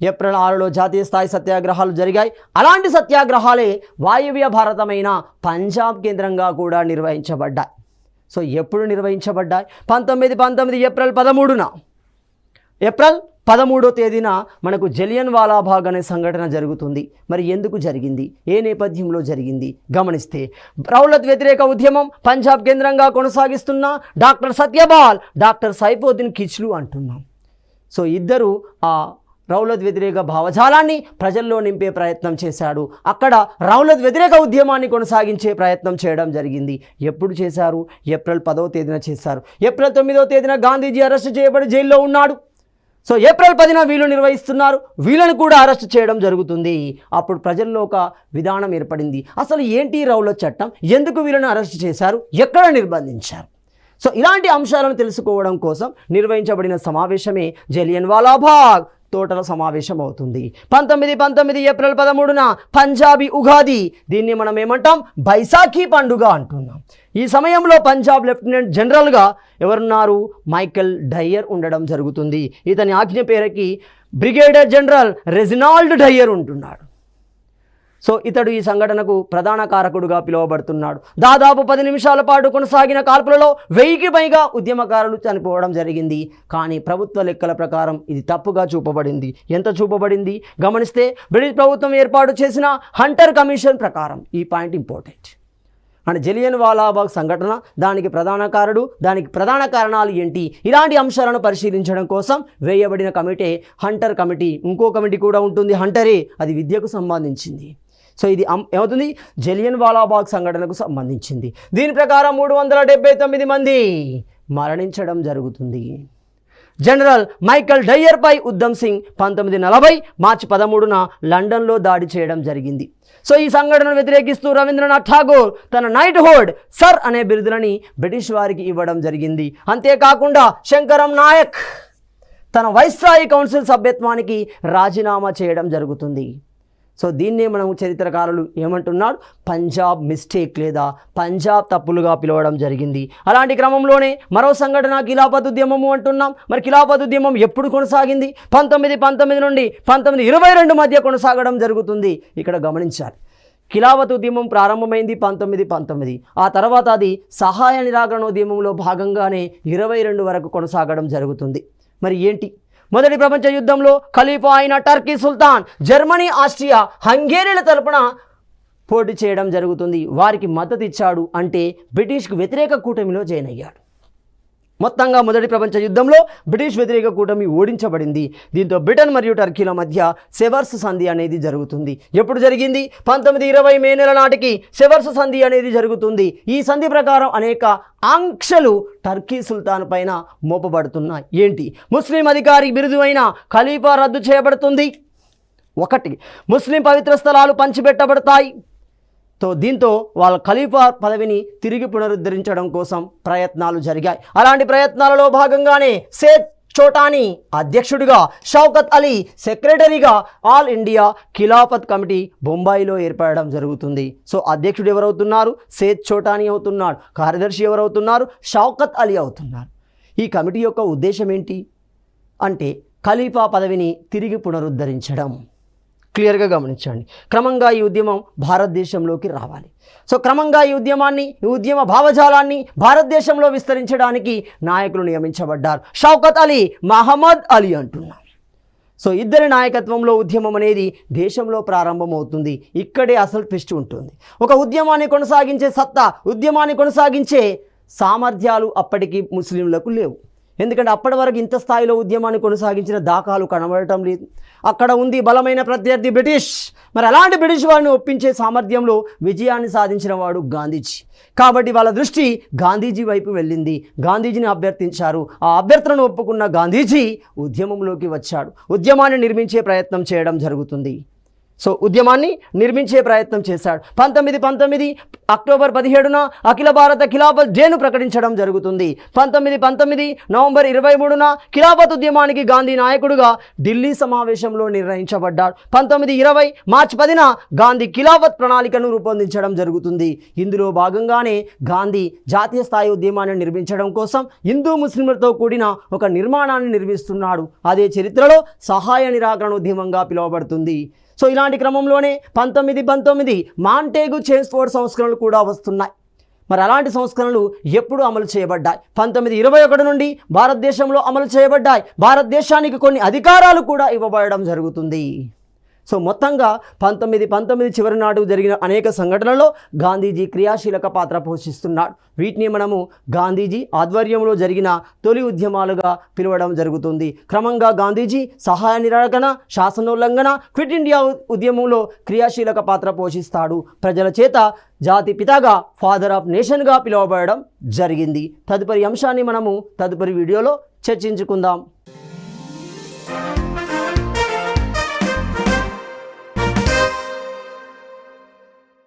ఏప్రిల్ 6లో జాతీయ స్థాయి సత్యాగ్రహాలు జరిగాయి. అలాంటి సత్యాగ్రహాలే వాయువ్య భారతమైన పంజాబ్ కేంద్రంగా కూడా నిర్వహించబడ్డాయి. సో ఎప్పుడు నిర్వహించబడ్డాయి? ఏప్రిల్ 13వ తేదీన మనకు జలియన్ వాలా బాగ్ అనే సంఘటన జరుగుతుంది. మరి ఎందుకు జరిగింది? ఏ నేపథ్యంలో జరిగింది? గమనిస్తే రౌలత్ వ్యతిరేక ఉద్యమం పంజాబ్ కేంద్రంగా కొనసాగిస్తున్న డాక్టర్ సత్యపాల్, డాక్టర్ సైఫుద్దీన్ కిచ్లూ అంటున్నాం. సో ఇద్దరు ఆ రౌలత్ వ్యతిరేక భావజాలాన్ని ప్రజల్లో నింపే ప్రయత్నం చేశాడు. అక్కడ రౌలత్ వ్యతిరేక ఉద్యమాన్ని కొనసాగించే ప్రయత్నం చేయడం జరిగింది. ఎప్పుడు చేశారు? ఏప్రిల్ 10వ తేదీన చేశారు. ఏప్రిల్ 9వ తేదీన గాంధీజీ అరెస్ట్ చేయబడి జైల్లో ఉన్నాడు. సో ఏప్రిల్ 10న వీళ్ళు నిర్వహిస్తున్నారు, వీళ్ళని కూడా అరెస్ట్ చేయడం జరుగుతుంది. అప్పుడు ప్రజల్లో ఒక విధానం ఏర్పడింది. అసలు ఏంటి రౌలత్ చట్టం? ఎందుకు వీళ్ళని అరెస్ట్ చేశారు? ఎక్కడ నిర్బంధించారు? సో ఇలాంటి అంశాలను తెలుసుకోవడం కోసం నిర్వహించబడిన సమావేశమే జలియన్ వాలా బాగ్ తోటల సమావేశం అవుతుంది. 1919 ఏప్రిల్ 13న పంజాబీ ఉగాది, దీన్ని మనం ఏమంటాం? బైసాఖీ పండుగ అంటున్నాం. ఈ సమయంలో పంజాబ్ లెఫ్టినెంట్ జనరల్గా ఎవరున్నారు? మైకేల్ డయ్యర్ ఉండడం జరుగుతుంది. ఇతని ఆజ్ఞ పేరుకి బ్రిగేడియర్ జనరల్ రెజినాల్డ్ డయ్యర్ ఉంటున్నాడు. సో ఇతడు ఈ సంఘటనకు ప్రధాన కారకుడుగా పిలువబడుతున్నాడు. దాదాపు 10 నిమిషాల పాటు కొనసాగిన కాల్పులలో 1000కి పైగా ఉద్యమకారులు చనిపోవడం జరిగింది. కానీ ప్రభుత్వ లెక్కల ప్రకారం ఇది తప్పుగా చూపబడింది. ఎంత చూపబడింది? గమనిస్తే బ్రిటిష్ ప్రభుత్వం ఏర్పాటు చేసిన హంటర్ కమిషన్ ప్రకారం ఈ పాయింట్ ఇంపార్టెంట్. అంటే జలియన్ వాలా బాగ్ సంఘటన, దానికి ప్రధాన కారణాలు ఏంటి, ఇలాంటి అంశాలను పరిశీలించడం కోసం వేయబడిన కమిటీ హంటర్ కమిటీ. ఇంకో కమిటీ కూడా ఉంటుంది, హంటరే, అది విద్యకు సంబంధించింది. సో ఇది ఏమవుతుంది? జలియన్ వాలా బాగ్ సంఘటనకు సంబంధించింది. దీని ప్రకారం 379 మంది మరణించడం జరుగుతుంది. జనరల్ మైకేల్ డయ్యర్పై ఉద్దమ్ సింగ్ 1940 మార్చి 13న లండన్లో దాడి చేయడం జరిగింది. సో ఈ సంఘటనను వ్యతిరేకిస్తూ రవీంద్రనాథ్ ఠాగూర్ తన నైట్హుడ్ సర్ అనే బిరుదులని బ్రిటిష్ వారికి ఇవ్వడం జరిగింది. అంతేకాకుండా శంకరం నాయక్ తన వైస్రాయి కౌన్సిల్ సభ్యత్వానికి రాజీనామా చేయడం జరుగుతుంది. సో దీన్నే మనం చరిత్రకారులు ఏమంటున్నారు? పంజాబ్ మిస్టేక్ లేదా పంజాబ్ తప్పులుగా పిలవడం జరిగింది. అలాంటి క్రమంలోనే మరో సంఘటన ఖిలాఫత్ ఉద్యమము అంటున్నాం. మరి ఖిలాఫత్ ఉద్యమం ఎప్పుడు కొనసాగింది? 1919 నుండి 1922 మధ్య కొనసాగడం జరుగుతుంది. ఇక్కడ గమనించాలి, ఖిలాఫత్ ఉద్యమం ప్రారంభమైంది 1919. ఆ తర్వాత అది సహాయ నిరాకరణోద్యమంలో భాగంగానే 22 వరకు కొనసాగడం జరుగుతుంది. మరి ఏంటి? మొదటి ప్రపంచ యుద్ధంలో ఖలీఫా అయిన టర్కీ సుల్తాన్ జర్మనీ, ఆస్ట్రియా, హంగేరీల తరపున పోటీ చేయడం జరుగుతుంది. వారికి మద్దతు ఇచ్చాడు, అంటే బ్రిటిష్కు వ్యతిరేక కూటమిలో జాయిన్ అయ్యాడు. మొత్తంగా మొదటి ప్రపంచ యుద్ధంలో బ్రిటిష్ వ్యతిరేక కూటమి ఓడించబడింది. దీంతో బ్రిటన్ మరియు టర్కీల మధ్య సెవర్స్ సంధి అనేది జరుగుతుంది. ఎప్పుడు జరిగింది? 1920 మే నెల నాటికి సెవర్స్ సంధి అనేది జరుగుతుంది. ఈ సంధి ప్రకారం అనేక ఆంక్షలు టర్కీ సుల్తాన్ పైన మోపబడుతున్నాయి. ఏంటి? ముస్లిం అధికారి బిరుదు అయిన ఖలీఫా రద్దు చేయబడుతుంది. 1. ముస్లిం పవిత్ర స్థలాలు పంచిపెట్టబడతాయి. దీంతో వాళ్ళ ఖలీఫా పదవిని తిరిగి పునరుద్ధరించడం కోసం ప్రయత్నాలు జరిగాయి. అలాంటి ప్రయత్నాలలో భాగంగానే సేద్ చోటాని అధ్యక్షుడిగా, షౌకత్ అలీ సెక్రటరీగా ఆల్ ఇండియా ఖిలాఫత్ కమిటీ బొంబాయిలో ఏర్పడడం జరుగుతుంది. అధ్యక్షుడు ఎవరవుతున్నారు? సేద్ చోటాని అవుతున్నాడు. కార్యదర్శి ఎవరవుతున్నారు? షౌకత్ అలీ అవుతున్నారు. ఈ కమిటీ యొక్క ఉద్దేశం ఏంటి అంటే ఖలీఫా పదవిని తిరిగి పునరుద్ధరించడం. క్లియర్గా గమనించండి. క్రమంగా ఈ ఉద్యమం భారతదేశంలోకి రావాలి. క్రమంగా ఈ ఉద్యమ భావజాలాన్ని భారతదేశంలో విస్తరించడానికి నాయకులు నియమించబడ్డారు. షౌకత్ అలీ, మహమ్మద్ అలీ అంటున్నాం. ఇద్దరి నాయకత్వంలో ఉద్యమం అనేది దేశంలో ప్రారంభమవుతుంది. ఇక్కడే అసలు ట్విస్ట్ ఉంటుంది. ఒక ఉద్యమాన్ని కొనసాగించే సత్తా, ఉద్యమాన్ని కొనసాగించే సామర్థ్యాలు అప్పటికి ముస్లింలకు లేవు. ఎందుకంటే అప్పటి వరకు ఇంత స్థాయిలో ఉద్యమాన్ని కొనసాగించిన దాఖలాలు కనబడటం లేదు. అక్కడ ఉంది బలమైన ప్రత్యర్థి బ్రిటిష్. మరి అలాంటి బ్రిటిష్ వారిని ఒప్పించే సామర్థ్యంలో విజయాన్ని సాధించిన వాడు గాంధీజీ. కాబట్టి వాళ్ళ దృష్టి గాంధీజీ వైపు వెళ్ళింది. గాంధీజీని అభ్యర్థించారు. ఆ అభ్యర్థనను ఒప్పుకున్న గాంధీజీ ఉద్యమంలోకి వచ్చాడు. ఉద్యమాన్ని నిర్మించే ప్రయత్నం చేయడం జరుగుతుంది. ఉద్యమాన్ని నిర్మించే ప్రయత్నం చేశాడు. 1919 అక్టోబర్ 17న అఖిల భారత ఖిలాఫత్ డేను ప్రకటించడం జరుగుతుంది. 1919 నవంబర్ 23న ఖిలాఫత్ ఉద్యమానికి గాంధీ నాయకుడుగా ఢిల్లీ సమావేశంలో నిర్ణయించబడ్డాడు. 1920 మార్చి 10న గాంధీ ఖిలాఫత్ ప్రణాళికను రూపొందించడం జరుగుతుంది. ఇందులో భాగంగానే గాంధీ జాతీయ స్థాయి ఉద్యమాన్ని నిర్మించడం కోసం హిందూ ముస్లింలతో కూడిన ఒక నిర్మాణాన్ని నిర్మిస్తున్నాడు. అదే చరిత్రలో సహాయ నిరాకరణ ఉద్యమంగా పిలువబడుతుంది. ఇలాంటి క్రమంలోనే 1919 మాంటేగు చేమ్స్ఫోర్డ్ సంస్కరణలు కూడా వస్తున్నాయి. మరి అలాంటి సంస్కరణలు ఎప్పుడు అమలు చేయబడ్డాయి? 1921 నుండి భారతదేశంలో అమలు చేయబడ్డాయి. భారతదేశానికి కొన్ని అధికారాలు కూడా ఇవ్వబడడం జరుగుతుంది. మొత్తంగా 1919 చివరి నాడు జరిగిన అనేక సంఘటనల్లో గాంధీజీ క్రియాశీలక పాత్ర పోషిస్తున్నాడు. వీటిని మనము గాంధీజీ ఆధ్వర్యంలో జరిగిన తొలి ఉద్యమాలుగా పిలవడం జరుగుతుంది. క్రమంగా గాంధీజీ సహాయ నిరాకరణ, శాసనోల్లంఘన, క్విట్ ఇండియా ఉద్యమంలో క్రియాశీలక పాత్ర పోషిస్తాడు. ప్రజల చేత జాతి పితాగా, ఫాదర్ ఆఫ్ నేషన్గా పిలువబడడం జరిగింది. తదుపరి అంశాన్ని మనము తదుపరి వీడియోలో చర్చించుకుందాం.